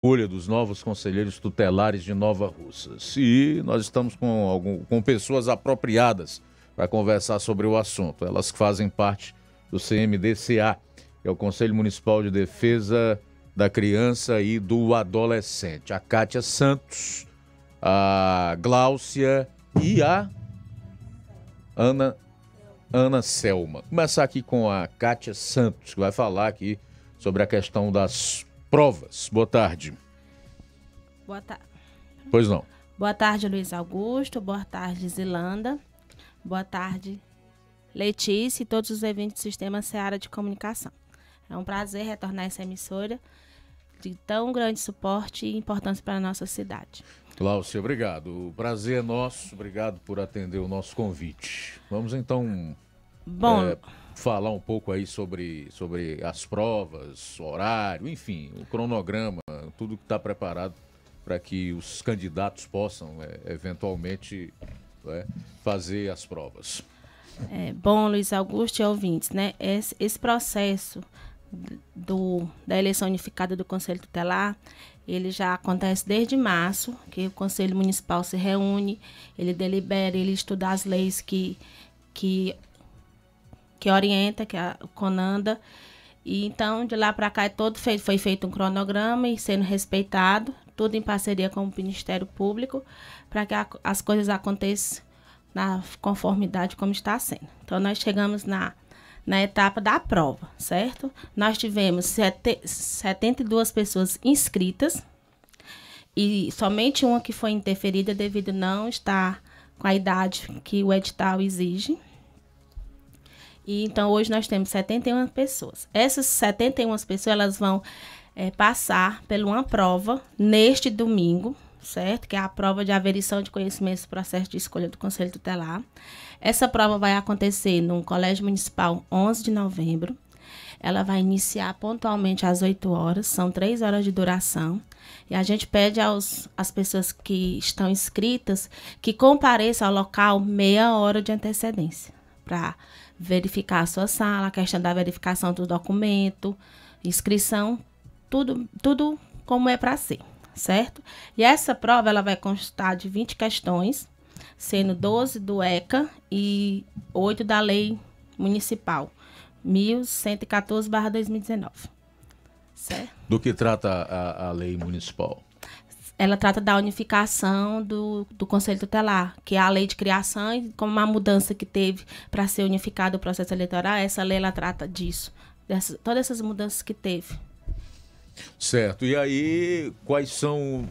escolha dos novos conselheiros tutelares de Nova Russas. E nós estamos com pessoas apropriadas para conversar sobre o assunto. Elas que fazem parte do CMDCA, que é o Conselho Municipal de Defesa da Criança e do Adolescente. A Kátia Santos, a Gláucia e a Ana Selma. Vou começar aqui com a Kátia Santos, que vai falar aqui sobre a questão das provas. Boa tarde. Boa tarde. Pois não. Boa tarde, Luiz Augusto. Boa tarde, Zilanda. Boa tarde, Letícia e todos os ouvintes do Sistema Seara de Comunicação. É um prazer retornar a essa emissora de tão grande suporte e importância para a nossa cidade. Cláudia, obrigado. O prazer é nosso. Obrigado por atender o nosso convite. Vamos então falar um pouco aí sobre as provas, o horário, enfim, o cronograma, tudo que está preparado para que os candidatos possam eventualmente fazer as provas. Bom, Luiz Augusto e ouvintes, né? Esse processo da eleição unificada do Conselho Tutelar, ele já acontece desde março, que o Conselho Municipal se reúne, ele delibera, ele estuda as leis que orienta, que é a CONANDA, e então de lá para cá foi feito um cronograma e sendo respeitado, tudo em parceria com o Ministério Público, para que as coisas aconteçam na conformidade como está sendo. Então nós chegamos na etapa da prova, certo? Nós tivemos 72 pessoas inscritas e somente uma que foi interferida devido não estar com a idade que o edital exige. E então hoje nós temos 71 pessoas. Essas 71 pessoas elas vão passar por uma prova neste domingo, certo? Que é a prova de averiação de conhecimentos do processo de escolha do Conselho Tutelar. Essa prova vai acontecer no Colégio Municipal 11 de novembro. Ela vai iniciar pontualmente às 8 horas, são 3 horas de duração. E a gente pede às pessoas que estão inscritas que compareçam ao local meia hora de antecedência, para verificar a sua sala, a questão da verificação do documento, inscrição, tudo como é para ser, certo? E essa prova ela vai constar de 20 questões, sendo 12 do ECA e 8 da Lei Municipal 1114/2019. Certo? Do que trata a Lei Municipal? Ela trata da unificação do Conselho Tutelar, que é a lei de criação, e como uma mudança que teve para ser unificado o processo eleitoral, essa lei ela trata disso, todas essas mudanças que teve. Certo. E aí, quais são...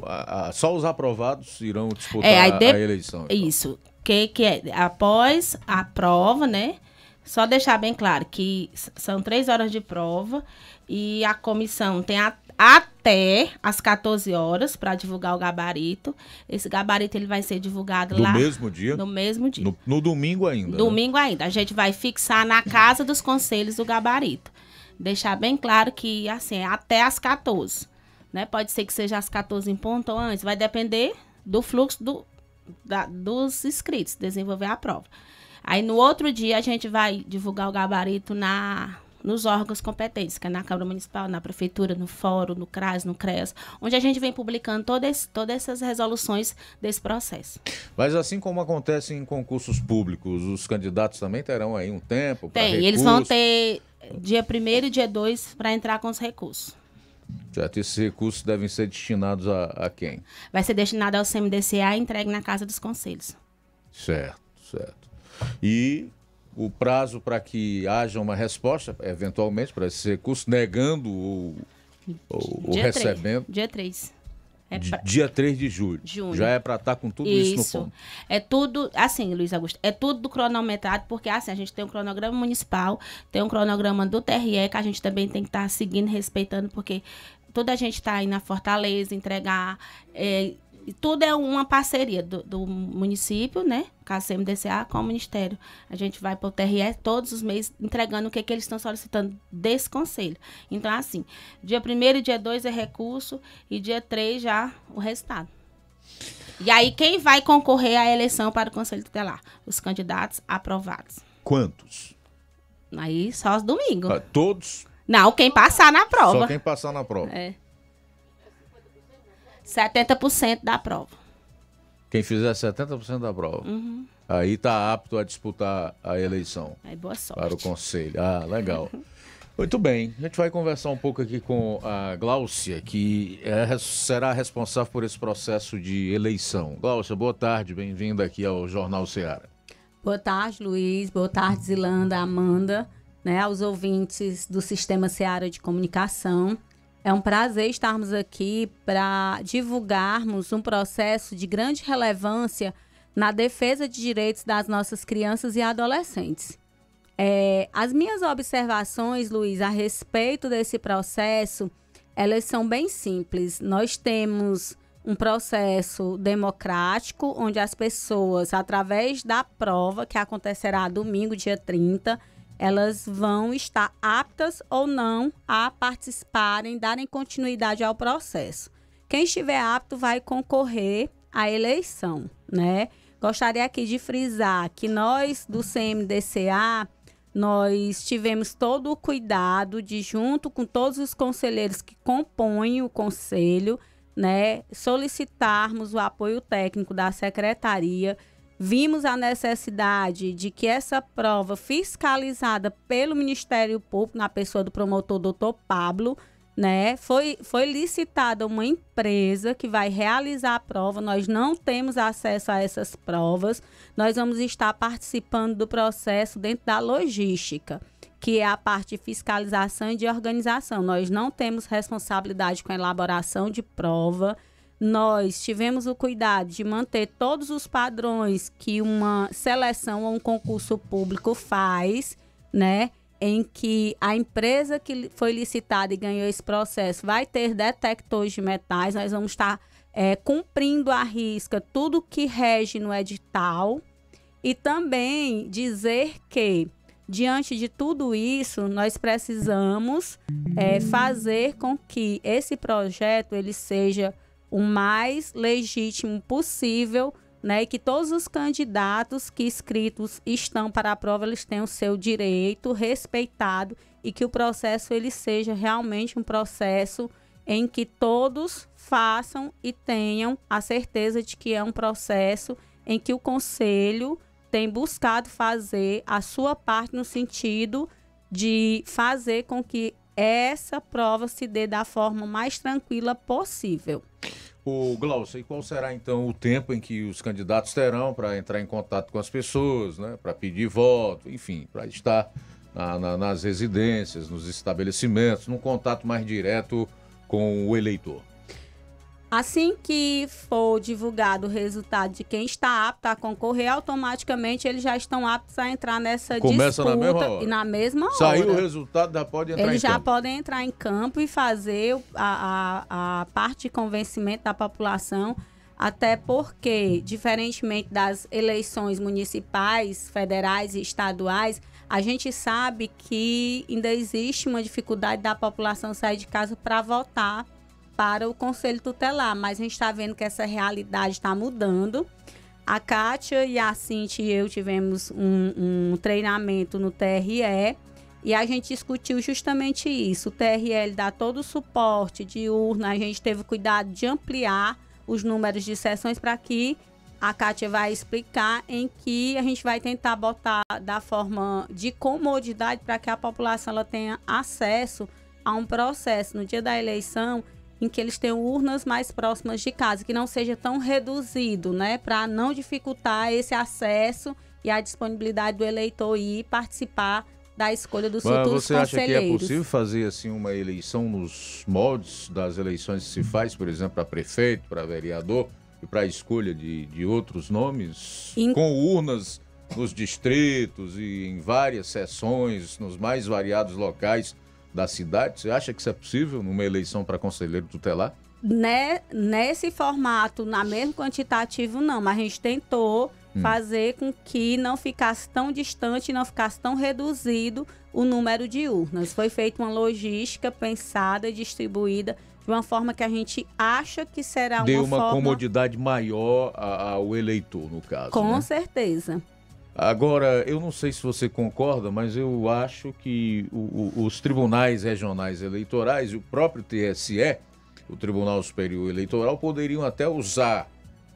só os aprovados irão disputar a eleição? Então. Isso. Que após a prova, né? Só deixar bem claro que são 3 horas de prova e a comissão tem até às 14 horas para divulgar o gabarito. Esse gabarito ele vai ser divulgado lá... No mesmo dia? No mesmo dia. No domingo ainda? Domingo ainda. A gente vai fixar na Casa dos Conselhos o gabarito. Deixar bem claro que, assim, é até às 14. Né? Pode ser que seja às 14 em ponto ou antes. Vai depender do fluxo dos inscritos, desenvolver a prova. Aí, no outro dia, a gente vai divulgar o gabarito nos órgãos competentes, que é na Câmara Municipal, na Prefeitura, no Fórum, no CRAS, no CREAS, onde a gente vem publicando todas essas resoluções desse processo. Mas assim como acontece em concursos públicos, os candidatos também terão aí um tempo para recurso? Eles vão ter dia 1º e dia 2 para entrar com os recursos. Certo, esses recursos devem ser destinados a quem? Vai ser destinado ao CMDCA e entregue na Casa dos Conselhos. Certo. E o prazo para que haja uma resposta, eventualmente, para esse recurso, negando ou recebendo? Dia 3. Dia 3 de julho. Já é para estar com tudo isso no ponto. É tudo, assim, Luiz Augusto, é tudo cronometrado, porque assim, a gente tem um cronograma municipal, tem um cronograma do TRE, que a gente também tem que estar seguindo, respeitando, porque toda a gente está aí na Fortaleza, entregar... tudo é uma parceria do município, né? Caso CMDCA, com o Ministério. A gente vai para o TRE todos os meses entregando o que eles estão solicitando desse conselho. Então, assim, dia 1º e dia 2 é recurso e dia 3 já o resultado. E aí, quem vai concorrer à eleição para o Conselho Tutelar? Os candidatos aprovados. Quantos? Aí, só os domingos. Todos? Não, quem passar na prova. Só quem passar na prova. 70% da prova. Quem fizer 70% da prova. Aí está apto a disputar a eleição. Aí, boa sorte. Para o conselho. Ah, legal. Muito bem. A gente vai conversar um pouco aqui com a Gláucia, que será responsável por esse processo de eleição. Gláucia, boa tarde. Bem-vinda aqui ao Jornal Ceará. Boa tarde, Luiz. Boa tarde, Zilanda, Amanda, né, aos ouvintes do Sistema Ceará de Comunicação. É um prazer estarmos aqui para divulgarmos um processo de grande relevância na defesa de direitos das nossas crianças e adolescentes. As minhas observações, Luiz, a respeito desse processo, elas são bem simples. Nós temos um processo democrático, onde as pessoas, através da prova, que acontecerá domingo, dia 30, elas vão estar aptas ou não a participarem, darem continuidade ao processo. Quem estiver apto vai concorrer à eleição, né? Gostaria aqui de frisar que nós, do CMDCA, nós tivemos todo o cuidado de, junto com todos os conselheiros que compõem o conselho, né, solicitarmos o apoio técnico da secretaria. Vimos a necessidade de que essa prova fiscalizada pelo Ministério Público, na pessoa do promotor Dr. Pablo, né, foi licitada uma empresa que vai realizar a prova. Nós não temos acesso a essas provas. Nós vamos estar participando do processo dentro da logística, que é a parte de fiscalização e de organização. Nós não temos responsabilidade com a elaboração de prova. Nós tivemos o cuidado de manter todos os padrões que uma seleção ou um concurso público faz, né? Em que a empresa que foi licitada e ganhou esse processo vai ter detectores de metais. Nós vamos estar cumprindo à risca tudo que rege no edital. E também dizer que, diante de tudo isso, nós precisamos fazer com que esse projeto ele seja o mais legítimo possível, né, e que todos os candidatos que inscritos estão para a prova, eles tenham o seu direito respeitado e que o processo ele seja realmente um processo em que todos façam e tenham a certeza de que é um processo em que o Conselho tem buscado fazer a sua parte no sentido de fazer com que essa prova se dê da forma mais tranquila possível. O Glaucio, e qual será então o tempo em que os candidatos terão para entrar em contato com as pessoas, né, para pedir voto, enfim, para estar nas residências, nos estabelecimentos, num contato mais direto com o eleitor? Assim que for divulgado o resultado de quem está apto a concorrer, automaticamente eles já estão aptos a entrar nessa Começa disputa. Na mesma hora. E na mesma hora. Saiu o resultado, já pode entrar eles em campo. já podem entrar em campo e fazer a parte de convencimento da população, até porque, diferentemente das eleições municipais, federais e estaduais, a gente sabe que ainda existe uma dificuldade da população sair de casa para votar para o Conselho Tutelar, mas a gente está vendo que essa realidade está mudando. A Kátia e a Cintia e eu tivemos um treinamento no TRE e a gente discutiu justamente isso. O TRE dá todo o suporte de urna, a gente teve cuidado de ampliar os números de sessões para que a Kátia vai explicar em que a gente vai tentar botar da forma de comodidade para que a população ela tenha acesso a um processo no dia da eleição em que eles tenham urnas mais próximas de casa, que não seja tão reduzido, né, para não dificultar esse acesso e a disponibilidade do eleitor ir participar da escolha dos futuros conselheiros. Você acha que é possível fazer assim uma eleição nos moldes das eleições que se faz, por exemplo, para prefeito, para vereador e para a escolha de outros nomes, com urnas nos distritos e em várias sessões, nos mais variados locais da cidade? Você acha que isso é possível numa eleição para conselheiro tutelar? Nesse formato, na mesmo quantitativo, não, mas a gente tentou fazer com que não ficasse tão distante, não ficasse tão reduzido o número de urnas. Foi feita uma logística pensada e distribuída de uma forma que a gente acha que será Deu uma forma... comodidade maior ao eleitor, no caso. Com certeza. Agora, eu não sei se você concorda, mas eu acho que os tribunais regionais eleitorais e o próprio TSE o Tribunal Superior Eleitoral poderiam até usar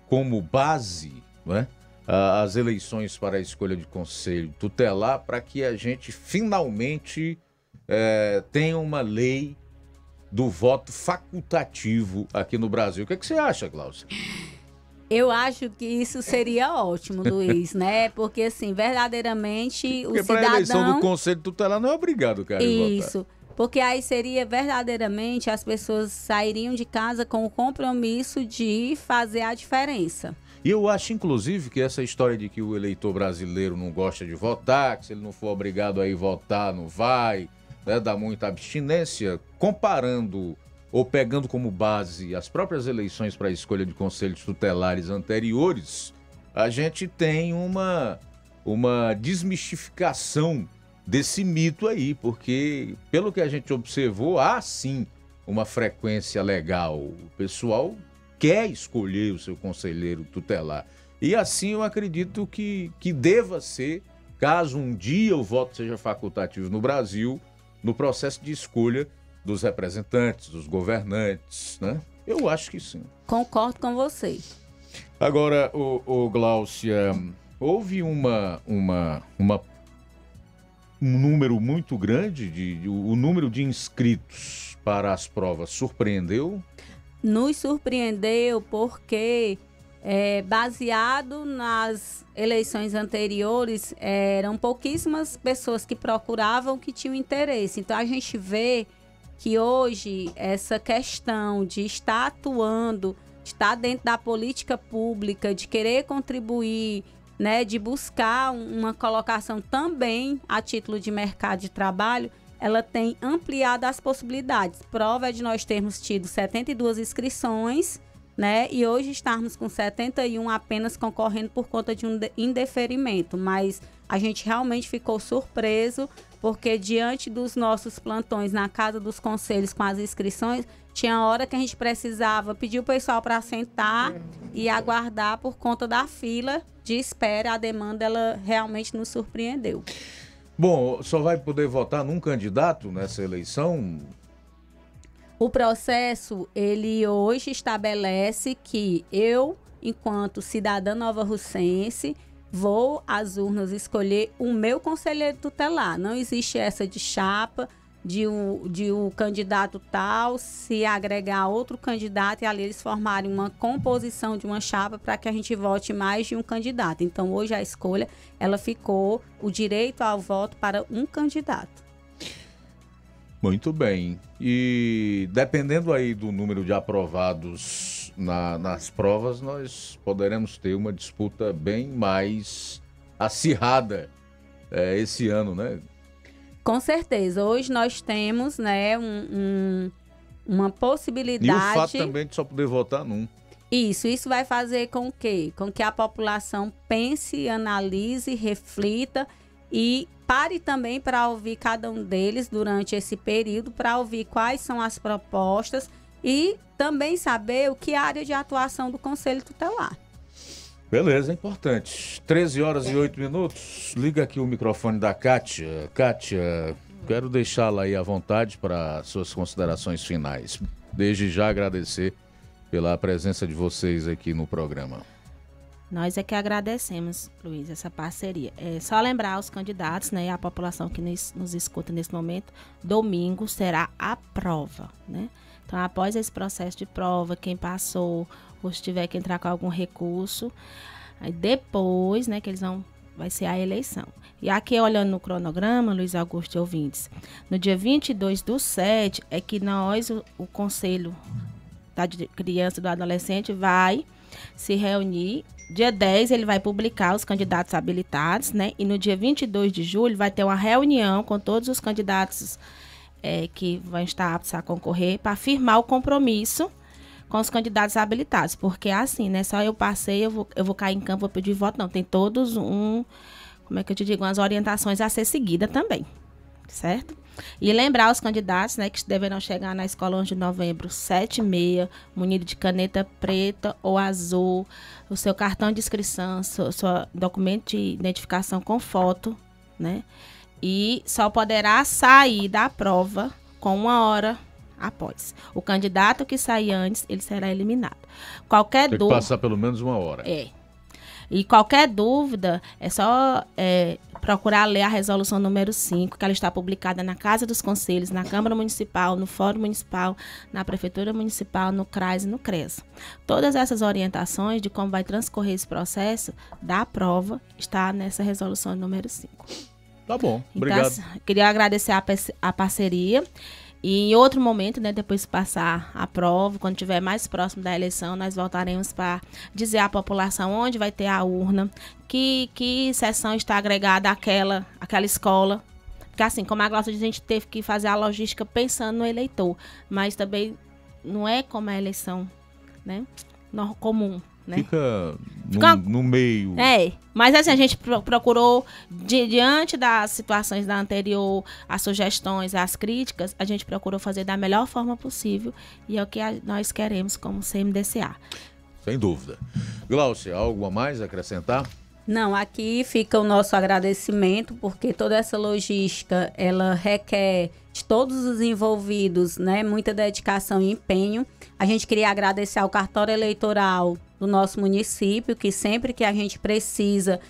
como base, né, as eleições para a escolha de conselho tutelar para que a gente finalmente tenha uma lei do voto facultativo aqui no Brasil. O que você acha, Glaucia? Eu acho que isso seria ótimo, Luiz, né? Porque, assim, verdadeiramente o cidadão... Porque para a eleição do Conselho Tutelar não é obrigado, cara, a votar. Isso, porque aí seria verdadeiramente as pessoas sairiam de casa com o compromisso de fazer a diferença. E eu acho, inclusive, que essa história de que o eleitor brasileiro não gosta de votar, que se ele não for obrigado a ir votar, não vai, né, dá muita abstinência, comparando ou pegando como base as próprias eleições para a escolha de conselhos tutelares anteriores, a gente tem uma desmistificação desse mito aí, porque, pelo que a gente observou, há sim uma frequência legal. O pessoal quer escolher o seu conselheiro tutelar. E assim eu acredito que deva ser, caso um dia o voto seja facultativo no Brasil, no processo de escolha dos representantes, dos governantes, né? Eu acho que sim. Concordo com você. Agora, o Glaucia, houve um número muito grande, o número de inscritos para as provas surpreendeu? Nos surpreendeu porque, baseado nas eleições anteriores, eram pouquíssimas pessoas que procuravam, que tinham interesse. Então, a gente vê que hoje essa questão de estar atuando, de estar dentro da política pública, de querer contribuir, né, de buscar uma colocação também a título de mercado de trabalho, ela tem ampliado as possibilidades. Prova é de nós termos tido 72 inscrições, né, e hoje estarmos com 71 apenas concorrendo por conta de um indeferimento, mas a gente realmente ficou surpreso, porque diante dos nossos plantões na Casa dos Conselhos com as inscrições, tinha hora que a gente precisava pedir o pessoal para sentar e aguardar por conta da fila de espera. A demanda, ela realmente nos surpreendeu. Bom, só vai poder votar num candidato nessa eleição? O processo, ele hoje estabelece que eu, enquanto cidadã novarrucense, vou às urnas escolher o meu conselheiro tutelar. Não existe essa de chapa, de um candidato tal se agregar outro candidato e ali eles formarem uma composição de uma chapa para que a gente vote mais de um candidato. Então, hoje a escolha, ela ficou o direito ao voto para um candidato. Muito bem. E dependendo aí do número de aprovados nas provas, nós poderemos ter uma disputa bem mais acirrada esse ano, né? Com certeza. Hoje nós temos, né, uma possibilidade... E o fato também de só poder votar num. Isso vai fazer com que a população pense, analise, reflita e pare também para ouvir cada um deles durante esse período, para ouvir quais são as propostas e também saber o que é a área de atuação do Conselho Tutelar. Beleza, é importante. 13h08. Liga aqui o microfone da Kátia. Kátia, quero deixá-la aí à vontade para suas considerações finais. Desde já agradecer pela presença de vocês aqui no programa. Nós é que agradecemos, Luiz, essa parceria. É só lembrar aos candidatos, né, a população que nos escuta nesse momento, domingo será a prova, né? Então, após esse processo de prova, quem passou ou se tiver que entrar com algum recurso, aí depois, né, que vai ser a eleição. E aqui, olhando no cronograma, Luiz Augusto e ouvintes, no dia 22/7 é que nós, o Conselho da Criança e do Adolescente, vai se reunir. Dia 10 ele vai publicar os candidatos habilitados, né? E no dia 22 de julho vai ter uma reunião com todos os candidatos que vão estar aptos a concorrer para firmar o compromisso com os candidatos habilitados. Porque assim, né? Só eu passei, eu vou cair em campo, vou pedir voto. Não, tem todos umas orientações a ser seguida também, certo? E lembrar os candidatos, né, que deverão chegar na escola 11 de novembro, 7h30, munido de caneta preta ou azul, o seu cartão de inscrição, seu documento de identificação com foto, né? E só poderá sair da prova com 1 hora após. O candidato que sair antes, ele será eliminado. Qualquer Tem que dúvida... passar pelo menos 1 hora. E qualquer dúvida, é só procurar ler a resolução número 5, que ela está publicada na Casa dos Conselhos, na Câmara Municipal, no Fórum Municipal, na Prefeitura Municipal, no CRAS e no CRES. Todas essas orientações de como vai transcorrer esse processo da prova está nessa resolução número 5. Tá bom, obrigado. Então, queria agradecer a parceria. E em outro momento, né, depois de passar a prova, quando estiver mais próximo da eleição, nós voltaremos para dizer à população onde vai ter a urna, que seção está agregada àquela escola. Porque assim, como a Glaucia disse, a gente teve que fazer a logística pensando no eleitor, mas também não é como a eleição, né, comum. Né? Fica no meio. Mas assim, a gente procurou, diante das situações da anterior, as sugestões, as críticas, a gente procurou fazer da melhor forma possível e é o que nós queremos como CMDCA. Sem dúvida. Glaucia, algo a mais a acrescentar? Não, aqui fica o nosso agradecimento, porque toda essa logística, ela requer de todos os envolvidos, né, muita dedicação e empenho. A gente queria agradecer ao cartório eleitoral do nosso município, que sempre que a gente precisa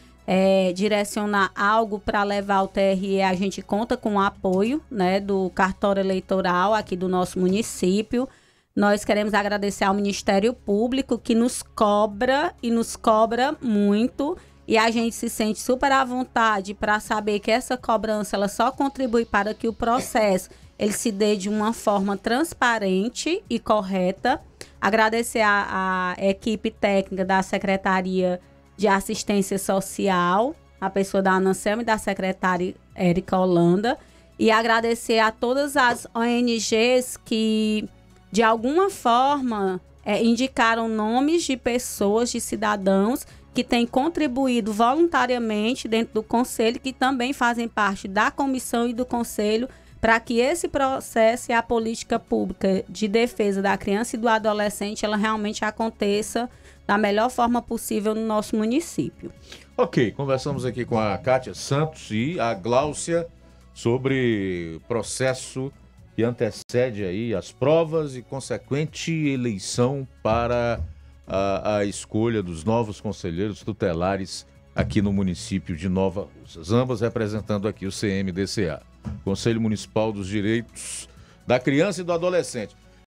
direcionar algo para levar ao TRE, a gente conta com o apoio, né, do cartório eleitoral aqui do nosso município. Nós queremos agradecer ao Ministério Público, que nos cobra e nos cobra muito. E a gente se sente super à vontade para saber que essa cobrança ela só contribui para que o processo ele se dê de uma forma transparente e correta. Agradecer a equipe técnica da Secretaria de Assistência Social, a pessoa da Ana Selma e da secretária Érica Holanda. E agradecer a todas as ONGs que, de alguma forma, indicaram nomes de pessoas, de cidadãos, que têm contribuído voluntariamente dentro do Conselho, que também fazem parte da comissão e do Conselho, para que esse processo e a política pública de defesa da criança e do adolescente, ela realmente aconteça da melhor forma possível no nosso município. Ok, conversamos aqui com a Kátia Santos e a Glaucia sobre o processo que antecede aí as provas e consequente eleição para a escolha dos novos conselheiros tutelares aqui no município de Nova Russas, ambas representando aqui o CMDCA, Conselho Municipal dos Direitos da Criança e do Adolescente.